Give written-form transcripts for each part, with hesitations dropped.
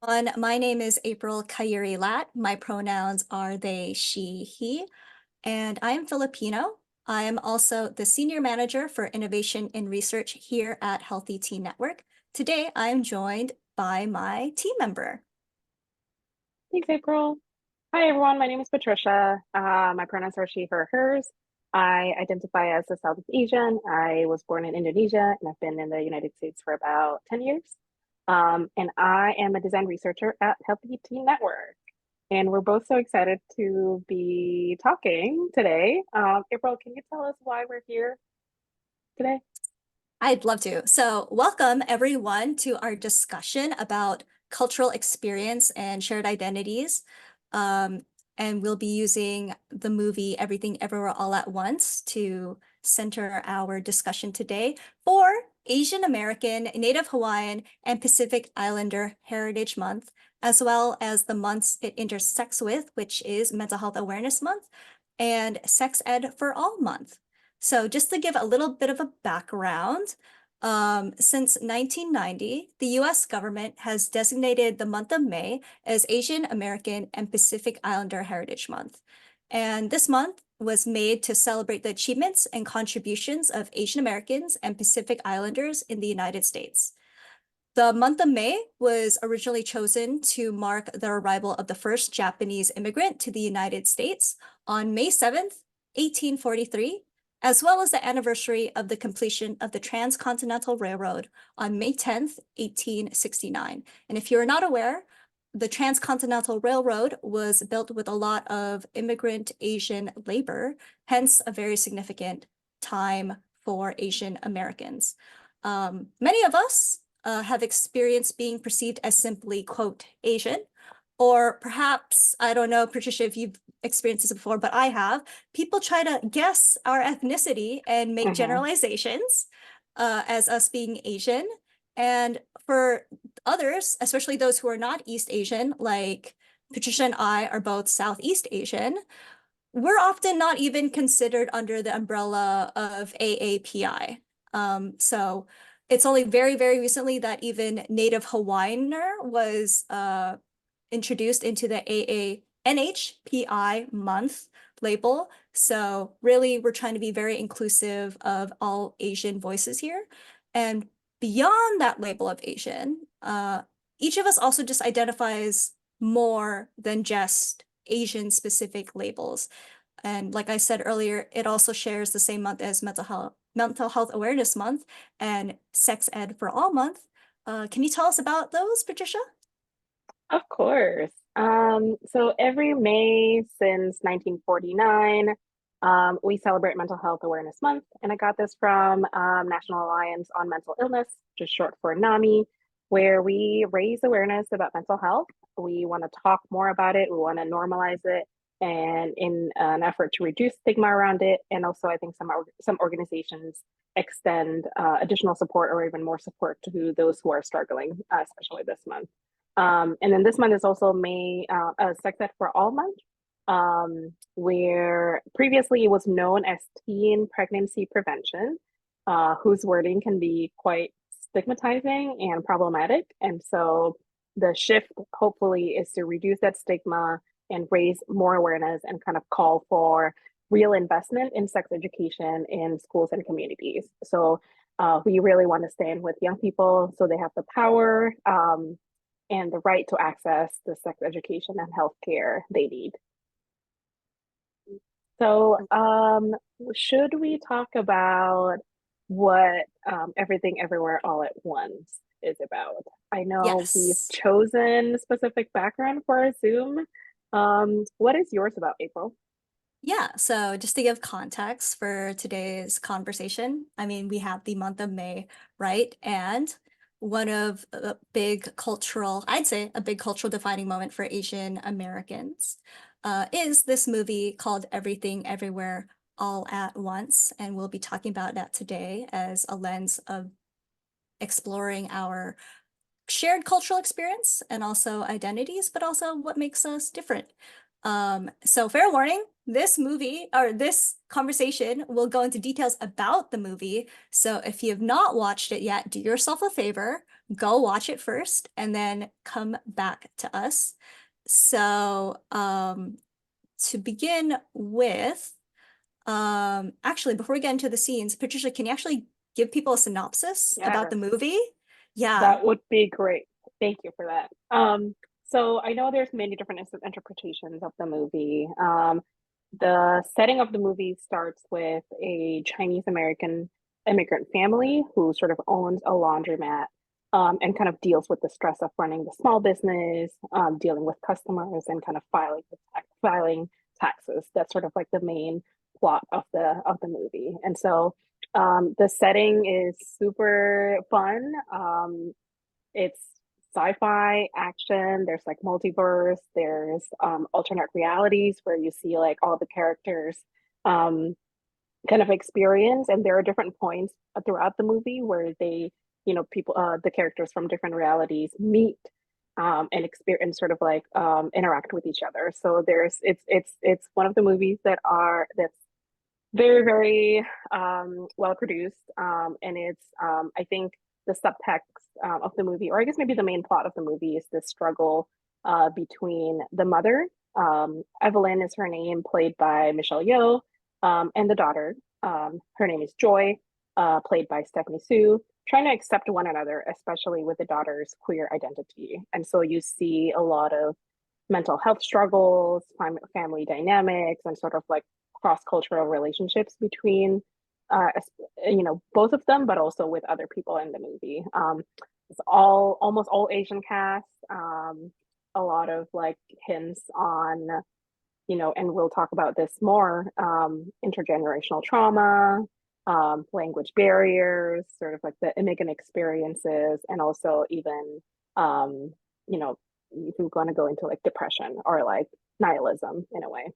My name is April Kayuri Lat. My pronouns are they, she, he, and I am Filipino. I am also the Senior Manager for Innovation and Research here at Healthy Teen Network. Today, I am joined by my team member. Thanks, April. Hi, everyone. My name is Patricia. My pronouns are she, her, hers. I identify as a Southeast Asian. I was born in Indonesia and I've been in the United States for about 10 years. And I am a design researcher at Healthy Teen Network. And we're both so excited to be talking today. April, can you tell us why we're here today? I'd love to. So, welcome everyone to our discussion about cultural experience and shared identities. Um, and we'll be using the movie Everything Everywhere All at Once to center our discussion today for Asian American, Native Hawaiian, and Pacific Islander Heritage Month, as well as the months it intersects with, which is Mental Health Awareness Month and Sex Ed for All Month. So just to give a little bit of a background, since 1990, the US government has designated the month of May as Asian American and Pacific Islander Heritage Month. And this month was made to celebrate the achievements and contributions of Asian Americans and Pacific Islanders in the United States. The month of May was originally chosen to mark the arrival of the first Japanese immigrant to the United States on May 7th, 1843, as well as the anniversary of the completion of the Transcontinental Railroad on May 10th, 1869. And if you're not aware, the Transcontinental Railroad was built with a lot of immigrant Asian labor, hence a very significant time for Asian Americans. Many of us have experienced being perceived as simply, quote, Asian, or perhaps, I don't know, Patricia, if you've experienced this before, but I have. People try to guess our ethnicity and make Mm-hmm. generalizations as us being Asian. And for others, especially those who are not East Asian, like Patricia and I are both Southeast Asian, we're often not even considered under the umbrella of AAPI. So it's only very, very recently that even Native Hawaiianer was introduced into the NHPI month label. So really, we're trying to be very inclusive of all Asian voices here. And beyond that label of Asian, each of us also just identifies more than just Asian specific labels. And like I said earlier, it also shares the same month as Mental Health Awareness Month and Sex Ed for All Month. Can you tell us about those, Patricia? Of course. So every May since 1949, we celebrate Mental Health Awareness Month. And I got this from National Alliance on Mental Illness, just short for NAMI, where we raise awareness about mental health. We want to talk more about it, we want to normalize it, and in an effort to reduce stigma around it. And also, I think some organizations extend additional support or even more support to those who are struggling, especially this month. And then this month is also May Sex Ed for All month, where previously it was known as Teen Pregnancy Prevention, whose wording can be quite stigmatizing and problematic. And so the shift, hopefully, is to reduce that stigma and raise more awareness and kind of call for real investment in sex education in schools and communities. So we really want to stand with young people so they have the power and the right to access the sex education and healthcare they need. So, should we talk about what Everything Everywhere All at Once is about? I know we've Yes. chosen specific background for our Zoom. What is yours about, April? Yeah, so just to give context for today's conversation, I mean, we have the month of May, right? And one of the big cultural, I'd say a big cultural defining moment for Asian Americans is this movie called Everything Everywhere All at Once. And we'll be talking about that today as a lens of exploring our shared cultural experience and also identities, but also what makes us different. So fair warning, this movie or this conversation will go into details about the movie. So if you have not watched it yet, do yourself a favor, go watch it first and then come back to us. So to begin with, actually, before we get into the scenes, Patricia, can you actually give people a synopsis about Yes, the movie? Yeah. that would be great. Thank you for that. So I know there's many different interpretations of the movie. The setting of the movie starts with a Chinese American immigrant family who sort of owns a laundromat, and kind of deals with the stress of running the small business, dealing with customers, and kind of filing taxes. That's sort of like the main plot of the movie. And so the setting is super fun. It's sci-fi action. There's like multiverse. There's alternate realities where you see like all the characters um, kind of experience, and there are different points throughout the movie where they, people, the characters from different realities meet and experience, sort of like interact with each other. So it's one of the movies that's very, very well produced. And it's, I think the subtext of the movie, or I guess maybe the main plot of the movie, is the struggle between the mother, Evelyn is her name, played by Michelle Yeoh, and the daughter, her name is Joy, played by Stephanie Sue, trying to accept one another, especially with the daughter's queer identity. And so you see a lot of mental health struggles, family dynamics, and sort of like cross-cultural relationships between both of them, but also with other people in the movie. It's almost all Asian cast. A lot of like hints on, and we'll talk about this more, intergenerational trauma, language barriers, sort of like the immigrant experiences, and also even, you know, if we're going to go into like depression or like nihilism in a way.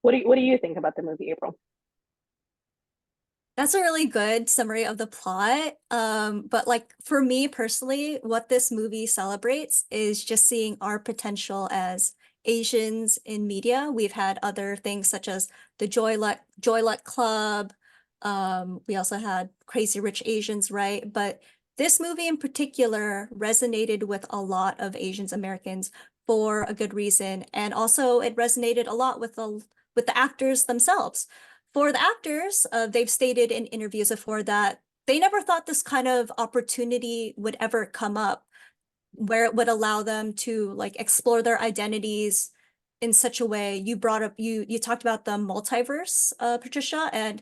What do you think about the movie, April? That's a really good summary of the plot. But like for me personally, what this movie celebrates is just seeing our potential as Asians in media. We've had other things such as the Joy Luck Club. We also had Crazy Rich Asians, right? But this movie in particular resonated with a lot of Asians Americans for a good reason. And also it resonated a lot with the actors themselves. For the actors, they've stated in interviews before that they never thought this kind of opportunity would ever come up where it would allow them to like explore their identities in such a way. You talked about the multiverse, Patricia, and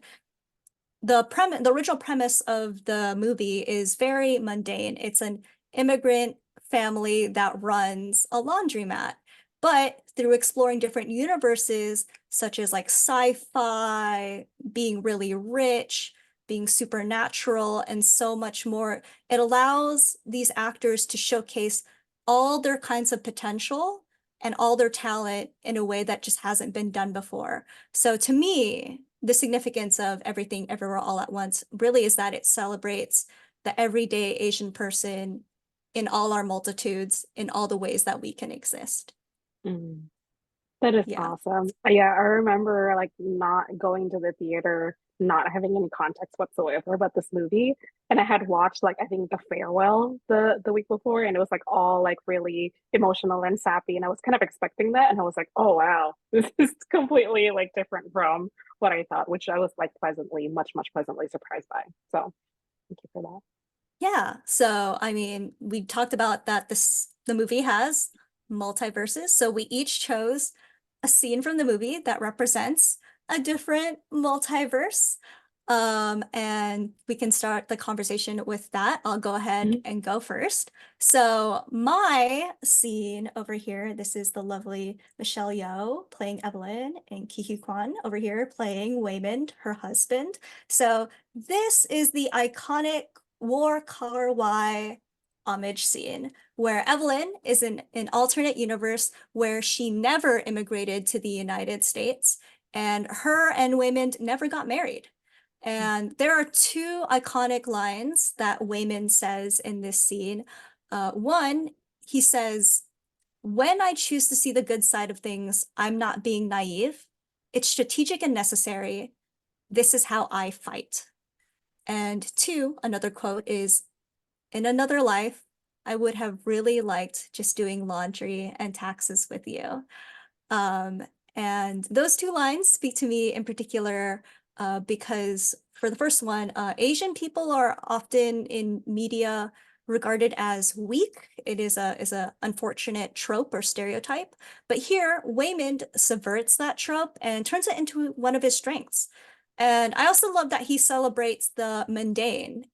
the original premise of the movie is very mundane. It's an immigrant family that runs a laundromat. But through exploring different universes, such as like sci-fi, being really rich, being supernatural, and so much more, it allows these actors to showcase all their kinds of potential and all their talent in a way that just hasn't been done before. So to me, the significance of Everything Everywhere All at Once really is that it celebrates the everyday Asian person in all our multitudes, in all the ways that we can exist. Mm. That is Yeah. awesome. Yeah, I remember like not going to the theater, not having any context whatsoever about this movie. And I had watched like I think The Farewell the week before, and it was like all like really emotional and sappy. And I was kind of expecting that, and I was like, oh wow, this is completely like different from what I thought, which I was like much pleasantly surprised by. So thank you for that. Yeah. So, I mean, we talked about that the movie has multiverses. So we each chose a scene from the movie that represents a different multiverse. And we can start the conversation with that. I'll go ahead Mhm. and go first. So my scene over here, this is the lovely Michelle Yeoh playing Evelyn and Ki Hugh Kwan over here playing Waymond, her husband. So this is the iconic War Car Y homage scene where Evelyn is in an alternate universe where she never immigrated to the United States and her and Waymond never got married. And there are two iconic lines that Waymond says in this scene. One, he says, when I choose to see the good side of things, I'm not being naive. it's strategic and necessary. This is how I fight. And two, another quote is, in another life, I would have really liked just doing laundry and taxes with you. Um, and those two lines speak to me in particular because for the first one, Asian people are often in media regarded as weak. It is a unfortunate trope or stereotype. But here, Waymond subverts that trope and turns it into one of his strengths. And I also love that he celebrates the mundane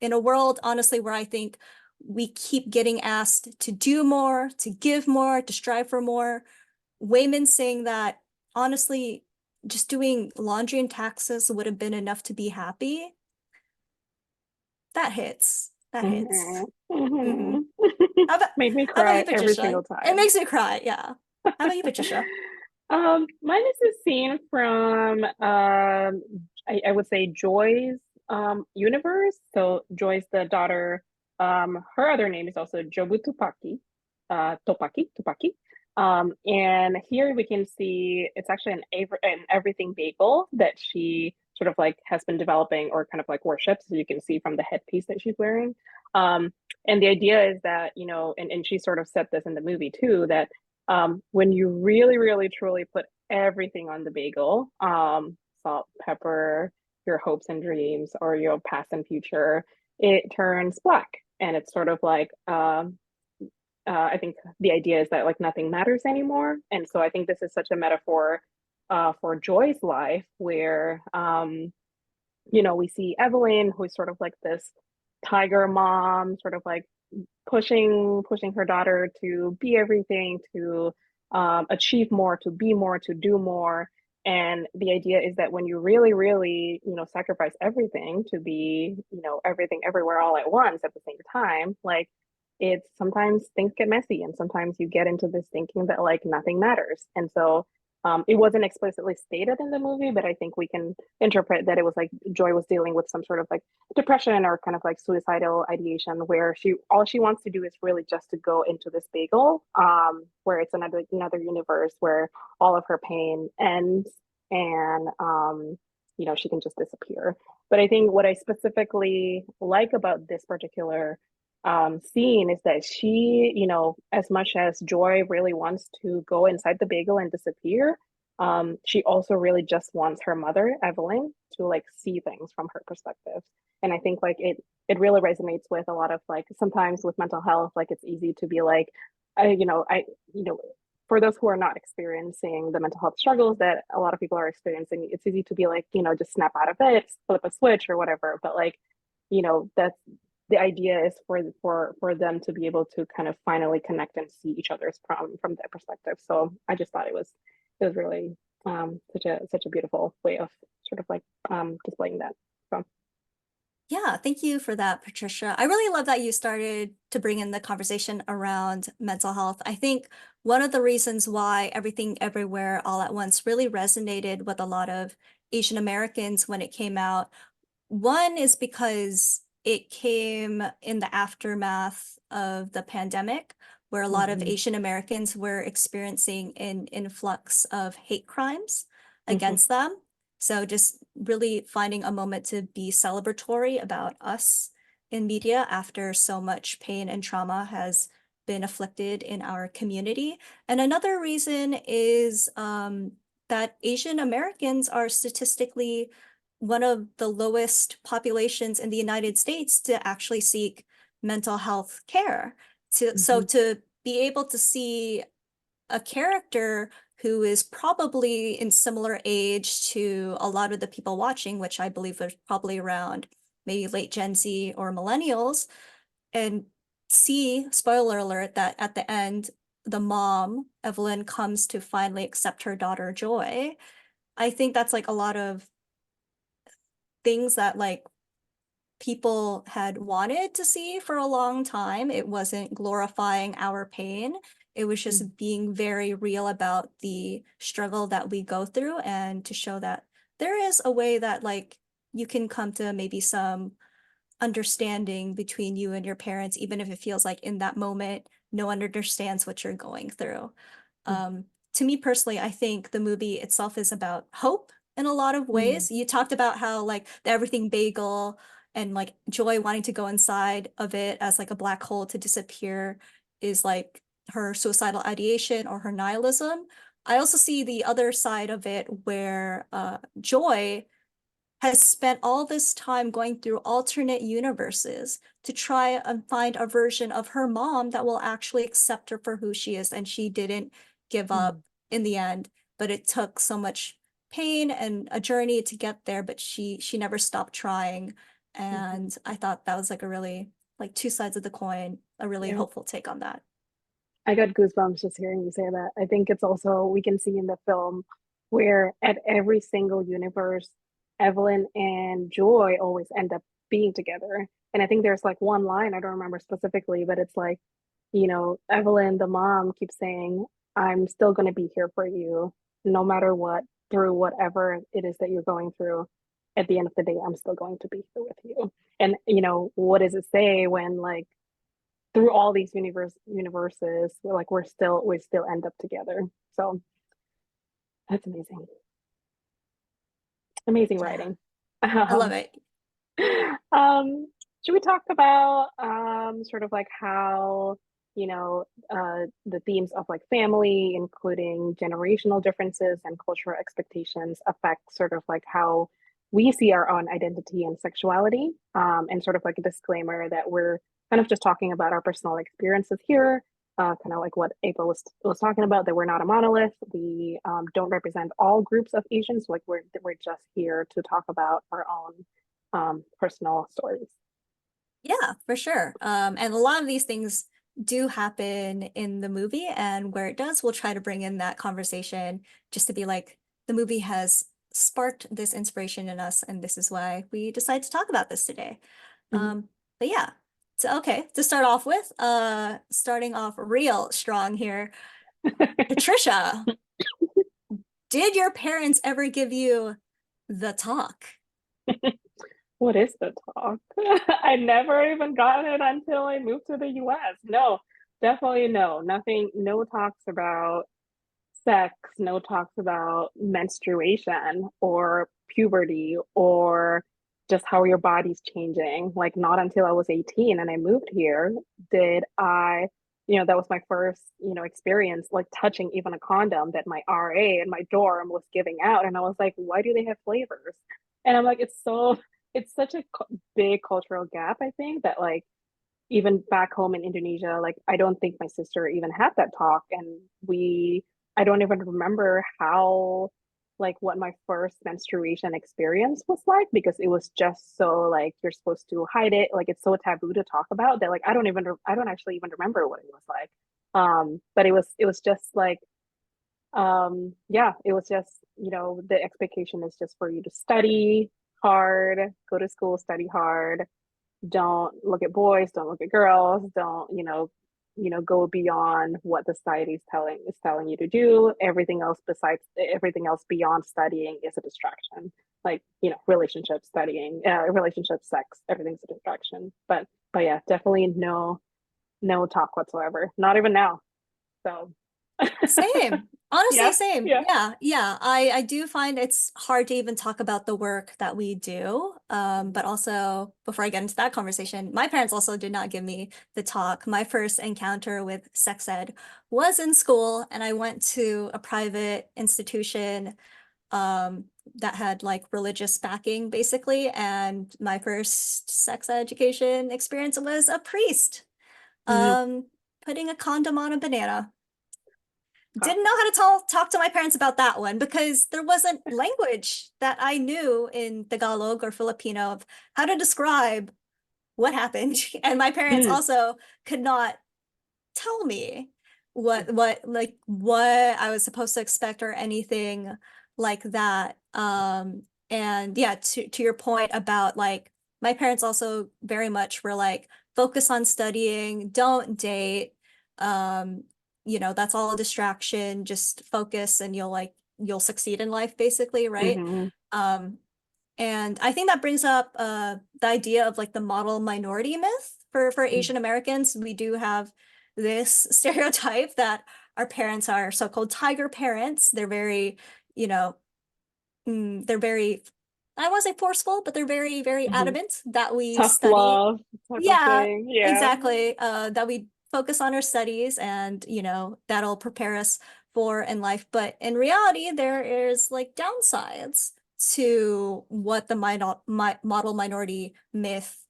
in a world, honestly, where I think we keep getting asked to do more, to give more, to strive for more. Wayman saying that honestly, just doing laundry and taxes would have been enough to be happy. That hits. That hits. Mhm. Hmm. Mhm. How about Made me how about you, cry every Patricia? single It time. makes me cry, yeah. How about you, Patricia? Mine is a scene from I would say Joy's universe. So Joy's the daughter. Her other name is also Jobu Tupaki, Tupaki. And here we can see it's actually an everything bagel that she sort of like has been developing or kind of like worships. So you can see from the headpiece that she's wearing. Um, and the idea is that, you know, and she sort of said this in the movie too, that when you really, really, truly put everything on the bagel, salt, pepper, your hopes and dreams, or your past and future, it turns black. And it's sort of like, I think the idea is that like nothing matters anymore. And so I think this is such a metaphor for Joy's life, where, you know, we see Evelyn, who's sort of like this tiger mom, sort of like pushing her daughter to be everything, to achieve more, to be more, to do more. And the idea is that when you really, really, you know, sacrifice everything to be, you know, everything everywhere all at once at the same time, like it's sometimes things get messy and sometimes you get into this thinking that like nothing matters. And so it wasn't explicitly stated in the movie, but I think we can interpret that it was like Joy was dealing with some sort of like depression or kind of like suicidal ideation where she all she wants to do is really just to go into this bagel where it's another universe where all of her pain ends and you know she can just disappear. But I think what I specifically like about this particular scene is that she, you know, as much as Joy really wants to go inside the bagel and disappear, she also really just wants her mother, Evelyn, to like see things from her perspective. And I think like it really resonates with a lot of like sometimes with mental health, like it's easy to be like, you know, for those who are not experiencing the mental health struggles that a lot of people are experiencing, it's easy to be like, you know, just snap out of it, flip a switch or whatever. But like, you know, that's the idea is for them to be able to kind of finally connect and see each other's from their perspective. So I just thought it was really such a beautiful way of sort of like displaying that. So Yeah, thank you for that, Patricia. I really love that you started to bring in the conversation around mental health. I think one of the reasons why Everything Everywhere All at Once really resonated with a lot of Asian Americans when it came out, one is because it came in the aftermath of the pandemic, where a lot of mhm, Asian Americans were experiencing an influx of hate crimes mhm, against them. So just really finding a moment to be celebratory about us in media after so much pain and trauma has been afflicted in our community. And another reason is that Asian Americans are statistically one of the lowest populations in the United States to actually seek mental health care. So mhm, to be able to see a character who is probably in similar age to a lot of the people watching, which I believe was probably around maybe late Gen Z or millennials, and see, spoiler alert, that at the end, the mom, Evelyn, comes to finally accept her daughter Joy. I think that's like a lot of things that like people had wanted to see for a long time. It wasn't glorifying our pain. It was mhm, just being very real about the struggle that we go through and to show that there is a way that like you can come to maybe some understanding between you and your parents, even if it feels like in that moment, no one understands what you're going through. mhm. Um, to me personally, I think the movie itself is about hope in a lot of Mm, ways. You talked about how like the everything bagel and like Joy wanting to go inside of it as like a black hole to disappear is like her suicidal ideation or her nihilism. I also see the other side of it where Joy has spent all this time going through alternate universes to try and find a version of her mom that will actually accept her for who she is. And she didn't give up mm, in the end, but it took so much pain and a journey to get there, but she never stopped trying. mhm. And I thought that was like a really like two sides of the coin, a really Yeah. hopeful take on that. I got goosebumps just hearing you say that. I think it's also, we can see in the film where at every single universe, Evelyn and Joy always end up being together. And I think there's like one line, I don't remember specifically, but it's like, Evelyn, the mom, keeps saying, I'm still going to be here for you no matter what, through whatever it is that you're going through. At the end of the day, I'm still going to be here with you. And, what does it say when like through all these universes, we still end up together. So that's amazing. Amazing Yeah, writing. I love Um, it. should we talk about sort of like how the themes of like family, including generational differences and cultural expectations, affect sort of like how we see our own identity and sexuality, and sort of like a disclaimer that we're kind of just talking about our personal experiences here, kind of like what April was talking about, that we're not a monolith. We don't represent all groups of Asians. Like we're just here to talk about our own personal stories. Yeah, for sure. And a lot of these things do happen in the movie, and where it does, we'll try to bring in that conversation just to be like, the movie has sparked this inspiration in us, and this is why we decided to talk about this today. Mhm. But yeah, so okay, to start off with, starting off real strong here, Patricia, did your parents ever give you the talk? What is the talk? I never even got it until I moved to the US. No, definitely no. Nothing, no talks about sex, no talks about menstruation or puberty or just how your body's changing. Like, not until I was 18 and I moved here did that was my first, experience like touching even a condom that my RA in my dorm was giving out. And I was like, why do they have flavors? And I'm like, it's such a big cultural gap, I think, that like even back home in Indonesia, like I don't think my sister even had that talk. And I don't even remember how, like, what my first menstruation experience was like, because it was just so like you're supposed to hide it. Like it's so taboo to talk about that, like, I don't actually even remember what it was like. But it was just like, yeah, it was just, the expectation is just for you to study hard, go to school, study hard, don't look at boys, don't look at girls, don't go beyond what the society is telling you to do. Everything else beyond studying is a distraction, like relationships, studying, relationships, sex, everything's a distraction. But yeah, definitely no talk whatsoever, not even now. So Same. Honestly, yeah, same. yeah. Yeah, yeah. I do find it's hard to even talk about the work that we do. But also before I get into that conversation, my parents also did not give me the talk. My first encounter with sex ed was in school, and I went to a private institution that had like religious backing basically, and my first sex education experience was a priest Mhm. um putting a condom on a banana. Wow. Didn't know how to talk to my parents about that one because there wasn't language that I knew in Tagalog or Filipino of how to describe what happened. And my parents Mm, also could not tell me what I was supposed to expect or anything like that. And yeah, to your point about like my parents also very much were like, focus on studying, don't date. Um, that's all a distraction, just focus and you'll succeed in life basically, right? mhm, Um, and I think that brings up the idea of like the model minority myth for mm, Asian Americans. We do have this stereotype that our parents are so-called tiger parents. They're very, you know, they're very, I won't say forceful, but they're very, very Hmm. adamant that we Tough study. love type of Yeah, thing. Yeah. exactly. That we focus on our studies and, that'll prepare us for in life. But in reality, there is like downsides to what the model minority myth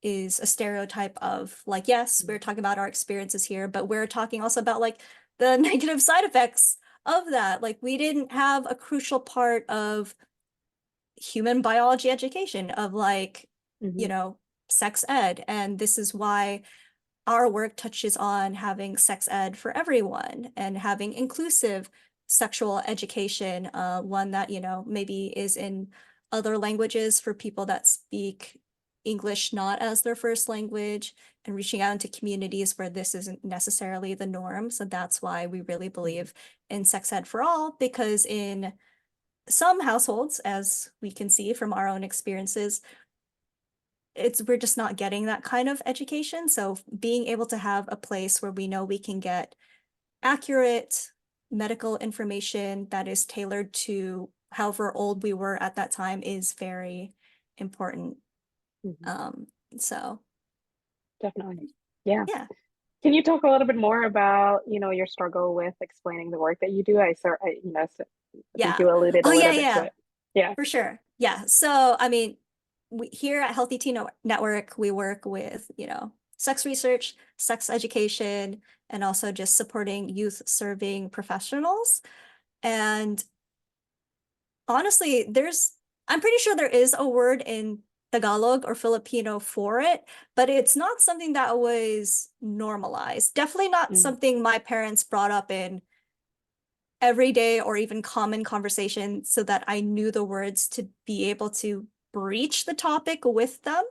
is a stereotype of. Like, yes, we're talking about our experiences here, but we're talking also about like the negative side effects of that. Like, we didn't have a crucial part of human biology education of like, you Hmm. know, sex ed. And this is why our work touches on having sex ed for everyone and having inclusive sexual education, one that, maybe is in other languages for people that speak English not as their first language, and reaching out into communities where this isn't necessarily the norm. So that's why we really believe in sex ed for all, because in some households, as we can see from our own experiences, we're just not getting that kind of education. So being able to have a place where we know we can get accurate medical information that is tailored to however old we were at that time is very important. Hmm. Um, so Definitely. Yeah. yeah, Can you talk a little bit more about, your struggle with explaining the work that you do? I think yeah. you alluded Oh a yeah, little bit to yeah, it. Yeah. for sure. Yeah. So I mean, here at Healthy Teen Network, we work with, sex research, sex education, and also just supporting youth serving professionals. And honestly, I'm pretty sure there is a word in Tagalog or Filipino for it, but it's not something that was normalized. Definitely not Mm, something my parents brought up in everyday or even common conversation so that I knew the words to be able to breach the topic with them.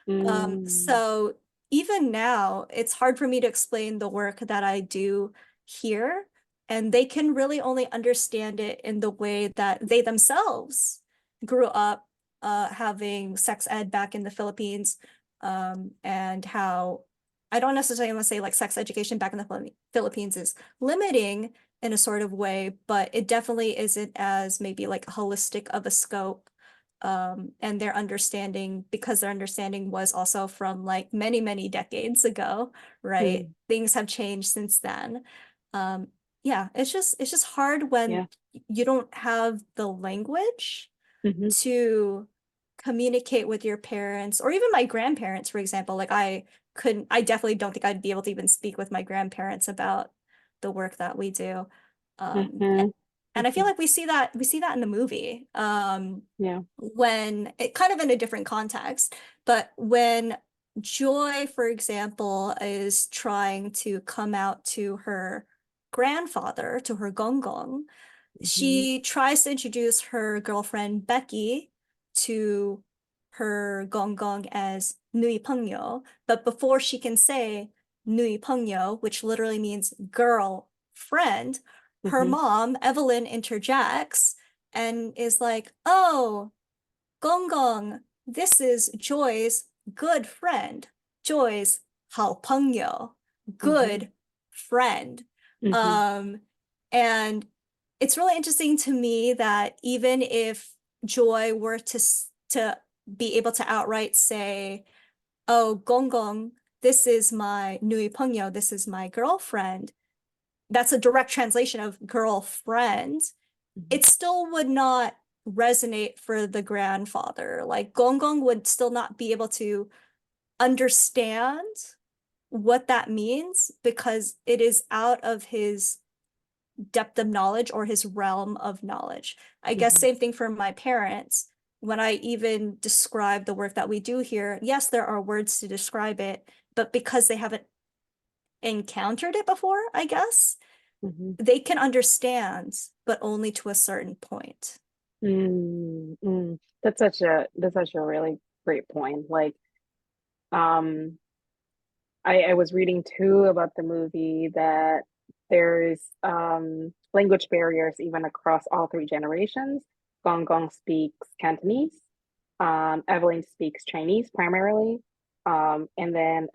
mm, So even now, it's hard for me to explain the work that I do here, and they can really only understand it in the way that they themselves grew up having sex ed back in the Philippines, and how I don't necessarily want to say like sex education back in the Philippines is limiting in a sort of way, but it definitely isn't as maybe like holistic of a scope, and because their understanding was also from like many, many decades ago, right? mm. Things have changed since then. Um, yeah, it's just hard when Yeah. you don't have the language Hmm. to communicate with your parents or even my grandparents, for example. Like I definitely don't think I'd be able to even speak with my grandparents about the work that we do. Hmm. And I feel Hmm. like we see that in the movie. Yeah. When it kind of in a different context, but when Joy, for example, is trying to come out to her grandfather, to her Gong, Hmm. she tries to introduce her girlfriend Becky to her Gong as Nui Pengyo, but before she can say Nui Pengyo, which literally means girl friend, her Hmm. mom, Evelyn, interjects and is like, "Oh, Gong, this is Joy's good friend. Joy's 好朋友, Hmm. good friend." Hmm. Um, and it's really interesting to me that even if Joy were to be able to outright say, "Oh, Gong, this is my Nui Pengyo, this is my girlfriend," that's a direct translation of girlfriend, Hmm. it still would not resonate for the grandfather. Like Gong would still not be able to understand what that means because it is out of his depth of knowledge or his realm of knowledge. I guess Hmm. same thing for my parents. When I even describe the work that we do here, yes, there are words to describe it, but because they haven't encountered it before, I guess, Hmm. they can understand, but only to a certain point. Mm, mm. That's such a really great point. Like, um, I was reading too about the movie that there's language barriers even across all three generations. Gong Gong speaks Cantonese. Evelyn speaks Chinese primarily. And then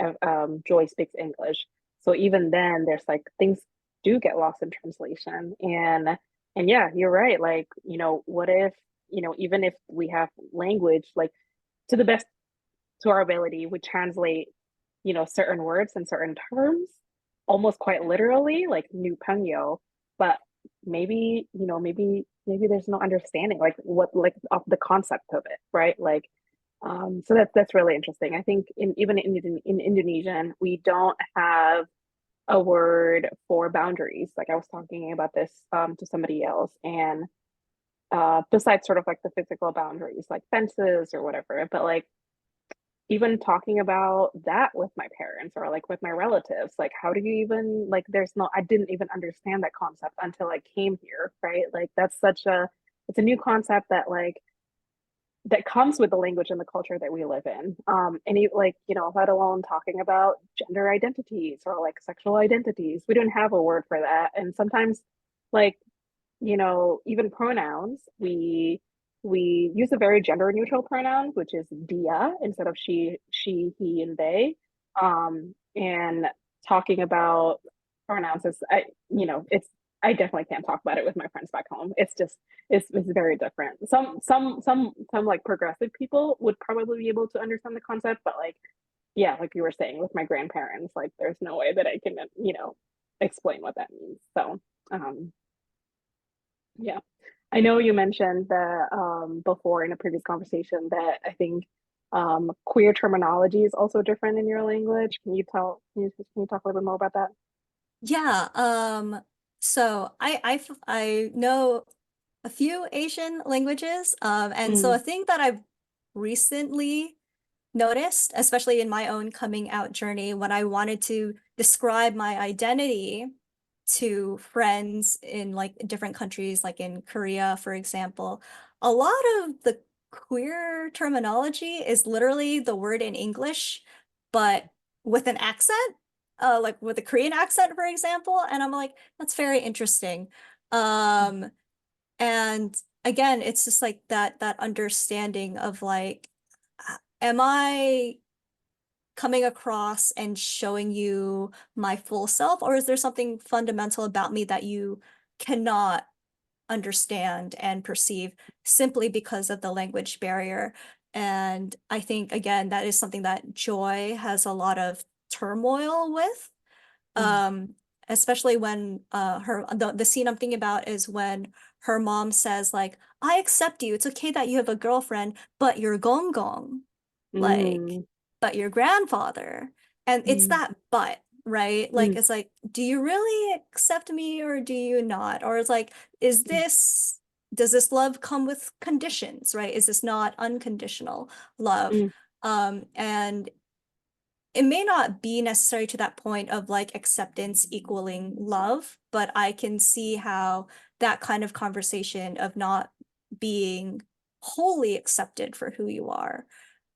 Joy speaks English. So even then, there's like things. do get lost in translation. And yeah, you're right. Like, what if, even if we have language, like to the best to our ability, we translate, certain words and certain terms almost quite literally, like new pangyo, but maybe there's no understanding like what like of the concept of it, right? Like so that's really interesting. I think in Indonesian, we don't have a word for boundaries. Like I was talking about this to somebody else, and besides sort of like the physical boundaries, like fences or whatever, but like even talking about that with my parents or like with my relatives, like how do you even like there's no I didn't even understand that concept until I came here, right? Like that's such a it's a new concept that like that comes with the language and the culture that we live in. Like, let alone talking about gender identities or like sexual identities. We don't have a word for that. And sometimes, like, even pronouns, we use a very gender neutral pronoun, which is dia instead of she, he, and they. And talking about pronouns is, it's I definitely can't talk about it with my friends back home. It's just it's very different. Some like progressive people would probably be able to understand the concept, but like yeah, like you were saying with my grandparents, like there's no way that I can explain what that means. So um yeah. I know you mentioned that before in a previous conversation that I think queer terminology is also different in your language. Can you talk a little bit more about that? Yeah, so I know a few Asian languages, and so Mm, a thing that I've recently noticed, especially in my own coming out journey, when I wanted to describe my identity to friends in like different countries, like in Korea, for example, a lot of the queer terminology is literally the word in English, but with an accent, like with a Korean accent, for example. And I'm like, that's very interesting. Um, and again, it's just like that understanding of like, am I coming across and showing you my full self, or is there something fundamental about me that you cannot understand and perceive simply because of the language barrier? And I think again, that is something that Joy has a lot of turmoil with. mm, Um, Especially when the scene I'm thinking about is when her mom says like, I accept you. It's okay that you have a girlfriend, but you're gong gong. Like, mm, but your grandfather. And it's mm, that but, right? Like, mm, it's like, do you really accept me or do you not? Or it's like, is mm, this, does this love come with conditions, right? Is this not unconditional love? mm, And it may not be necessary to that point of like acceptance equaling love, but I can see how that kind of conversation of not being wholly accepted for who you are,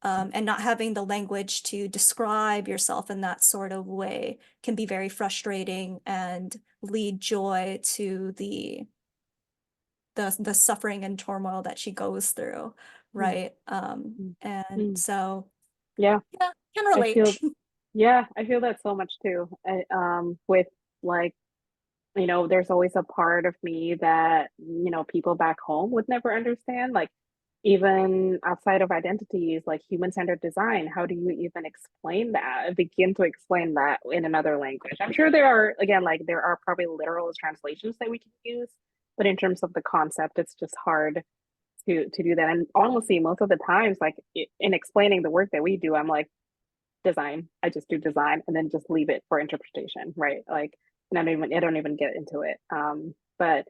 and not having the language to describe yourself in that sort of way can be very frustrating and lead Joy to the suffering and turmoil that she goes through, mm, right? mm, And mm. so Yeah, yeah, can I relate. feel yeah, I feel that so much too. With like there's always a part of me that, people back home would never understand. Like, even outside of identities, like human-centered design, how do you even explain that? Begin to explain that in another language? I'm sure there are, again, like there are probably literal translations that we can use, but in terms of the concept, it's just hard to do that. And honestly, most of the times, like in explaining the work that we do, I'm like, design. I just do design and then just leave it for interpretation, right? Like, and I don't even get into it. But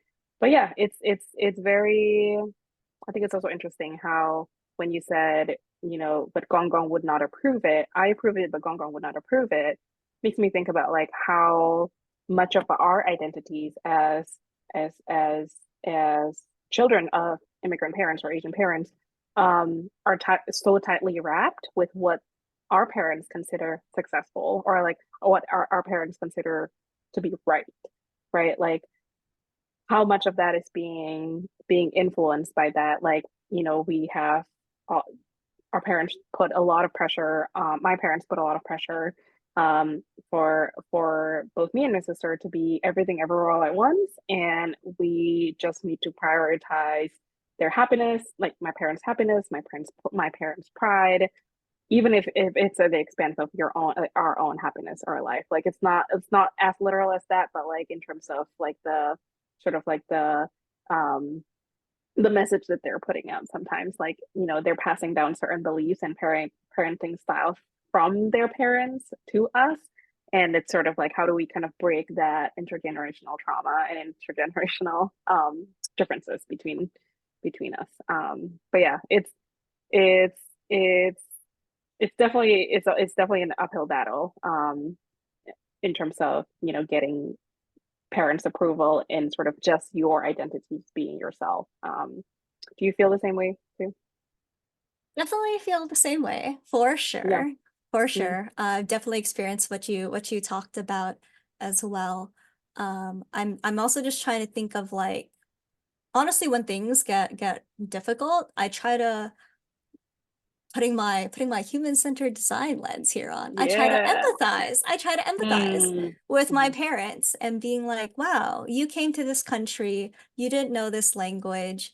yeah, it's very. I think it's also interesting how when you said, but Gong Gong would not approve it. I approve it, but Gong Gong would not approve it. Makes me think about like how much of our identities as as children of immigrant parents or Asian parents are so tightly wrapped with what our parents consider successful or like what our parents consider to be right? Like how much of that is being influenced by that. Like, we have uh, our parents put a lot of pressure, my parents put a lot of pressure um, for both me and my sister to be everything everywhere all at once, and we just need to prioritize their happiness, like my parents' happiness, my parents' pride, even if it's at the expense of your own, like, our own happiness or life. Like it's not as literal as that, but like in terms of like the sort of like the message that they're putting out. Sometimes, like, they're passing down certain beliefs and parenting styles from their parents to us, and it's sort of like, how do we kind of break that intergenerational trauma and intergenerational differences between us. But yeah, it's it's it's definitely an uphill battle, in terms of getting parents' approval and sort of just your identities being yourself. Do you feel the same way too? Definitely feel the same way, for Yeah. sure. For Mm, sure. Definitely experienced what you talked about as well. I'm also just trying to think of like honestly when things get difficult, I try to putting my human-centered design lens here on. I try to yeah. empathize. I try to empathize Mm, with my mhm, parents and being like, wow, you came to this country, you didn't know this language,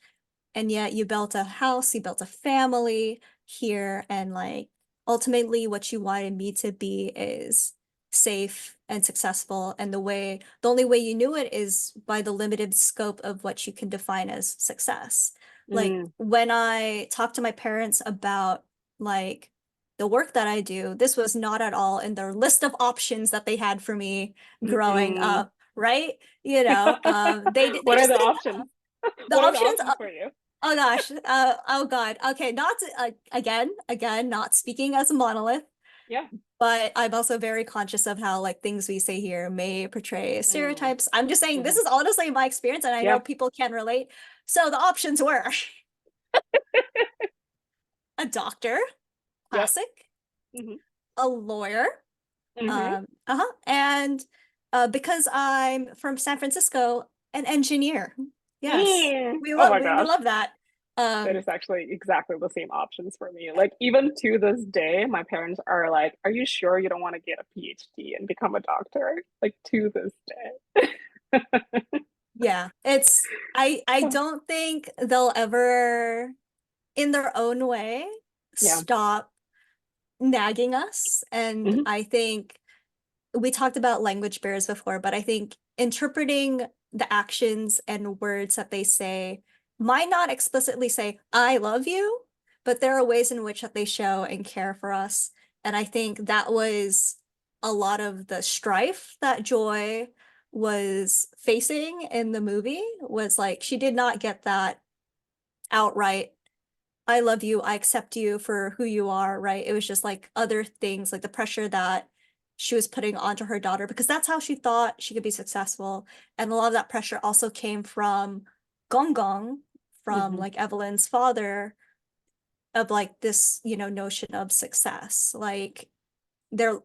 and yet you built a house, you built a family here, and like ultimately what you wanted me to be is safe and successful. And the only way you knew it is by the limited scope of what you can define as success. Like mm, when I talk to my parents about like the work that I do, this was not at all in their list of options that they had for me growing mm. up, right? They What are just the didn't options? the What are the options. options for you? Oh gosh. Oh God. Okay. Not to, again, not speaking as a monolith, Yeah. but I'm also very conscious of how like things we say here may portray Mm, stereotypes. I'm just saying this mhm. is honestly my experience, and I know Yeah. people can relate. So the options were a doctor, Yep. classic, Hmm. a lawyer, Hmm. and because I'm from San Francisco, an engineer. Yes, Mm. we Oh love my we gosh. love that. That Um, is actually exactly the same options for me. Like, even to this day, my parents are like, "Are you sure you don't want to get a PhD and become a doctor?" Like, to this day. yeah, I don't think they'll ever, in their own way, Yeah. stop nagging us. And Hmm. I think we talked about language barriers before, but I think interpreting the actions and words that they say might not explicitly say, I love you, but there are ways in which that they show and care for us. And I think that was a lot of the strife that Joy was facing in the movie was like she did not get that outright I love you, I accept you for who you are, right? It was just like other things, like the pressure that she was putting onto her daughter because that's how she thought she could be successful. And a lot of that pressure also came from Gong Gong, from Hmm. like Evelyn's father, of like this, notion of success. Like they're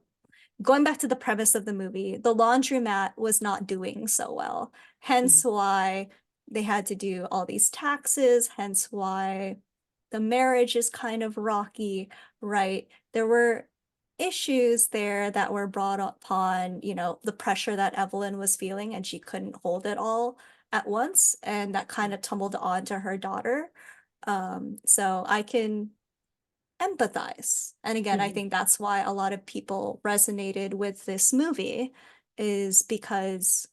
going back to the premise of the movie, the laundromat was not doing so well. Hmm. Hence why they had to do all these taxes, hence why the marriage is kind of rocky, right? There were issues there that were brought upon, the pressure that Evelyn was feeling and she couldn't hold it all at once. And that kind of tumbled onto her daughter. So I can empathize. And again, I Hmm. think that's why a lot of people resonated with this movie is because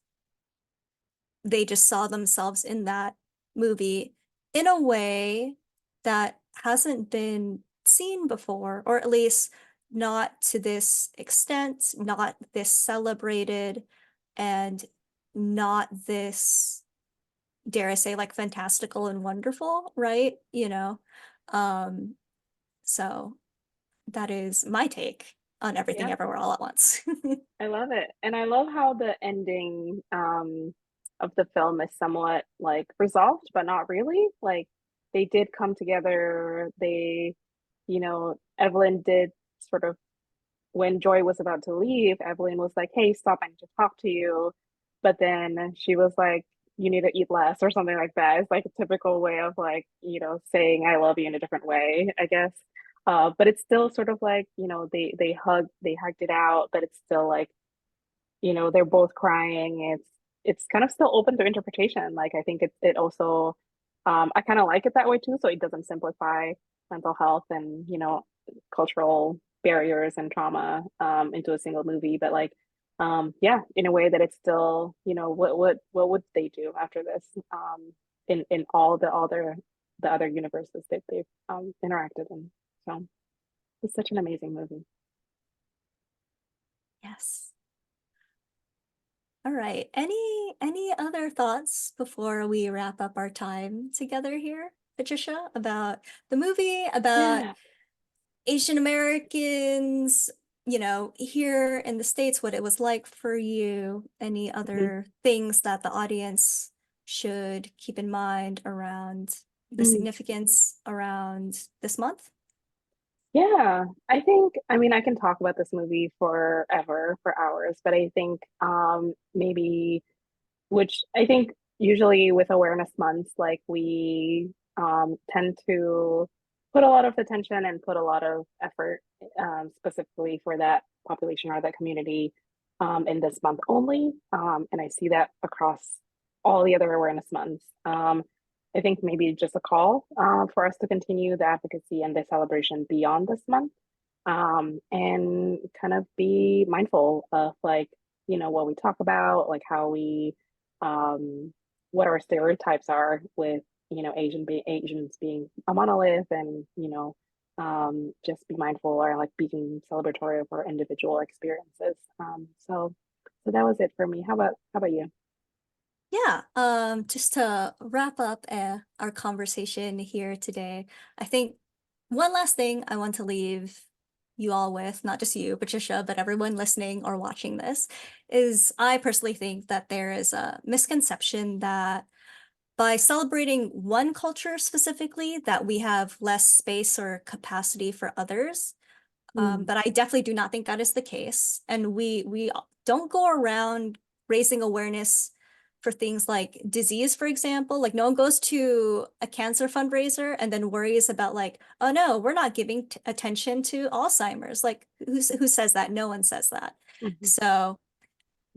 they just saw themselves in that movie in a way that hasn't been seen before, or at least not to this extent, not this celebrated, and not this, dare I say, like fantastical and wonderful, right? Um, so that is my take on everything Yeah. everywhere all at once. I love it. And I love how the ending of the film is somewhat like resolved, but not really. Like, they did come together. Evelyn did sort of, when Joy was about to leave, Evelyn was like, "Hey, stop, I need to talk to you." But then she was like, "You need to eat less," or something like that. It's like a typical way of, like, saying I love you in a different way, I guess. But it's still sort of like, they hugged it out, but it's still like, they're both crying. It's kind of still open to interpretation. Like I think it also I kind of like it that way too, so it doesn't simplify mental health and, cultural barriers and trauma into a single movie, but like yeah, in a way that it's still, what would they do after this in all the other universes that they've interacted in. So it's such an amazing movie. Yes. All right. Any other thoughts before we wrap up our time together here, Patricia, about the movie, about Yeah. Asian Americans, here in the States, what it was like for you, any Mhm. other things that the audience should keep in mind around the Mm. significance around this month? Yeah, I mean, I can talk about this movie forever, for hours, but I think maybe, which I think usually with awareness months, like we tend to put a lot of attention and put a lot of effort specifically for that population or that community in this month only. And I see that across all the other awareness months. I think maybe just a call for us to continue the advocacy and the celebration beyond this month, and kind of be mindful of like, what we talk about, like how we, um, what our stereotypes are with, Asians being a monolith, and, just be mindful or like being celebratory of our individual experiences. So that was it for me. How about you? Yeah, just to wrap up our conversation here today, I think one last thing I want to leave you all with, not just you, Patricia, but everyone listening or watching this, is I personally think that there is a misconception that by celebrating one culture specifically, that we have less space or capacity for others. Mm, But I definitely do not think that is the case. And we don't go around raising awareness for things like disease, for example. Like no one goes to a cancer fundraiser and then worries about like, oh no, we're not giving attention to Alzheimer's. Like who says that? No one says that. mhm, So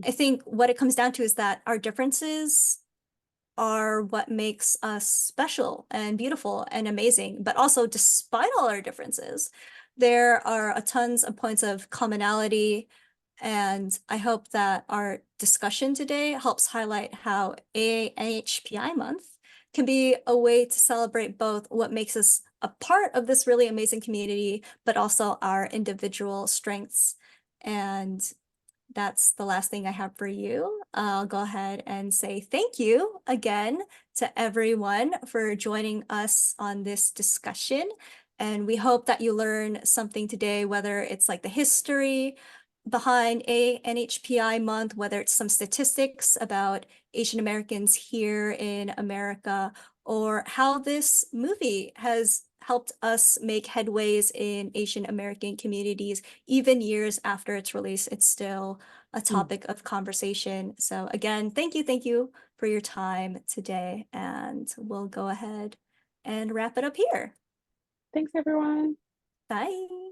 I think what it comes down to is that our differences are what makes us special and beautiful and amazing. But also, despite all our differences, there are a tons of points of commonality. And I hope that our discussion today helps highlight how AHPI month can be a way to celebrate both what makes us a part of this really amazing community, but also our individual strengths. And that's the last thing I have for you. I'll go ahead and say thank you again to everyone for joining us on this discussion. And we hope that you learn something today, whether it's like the history behind ANHPI month, whether it's some statistics about Asian Americans here in America, or how this movie has helped us make headways in Asian American communities even years after its release. It's still a mm. topic of conversation. So again, thank you for your time today, and we'll go ahead and wrap it up here. Thanks, everyone. Bye.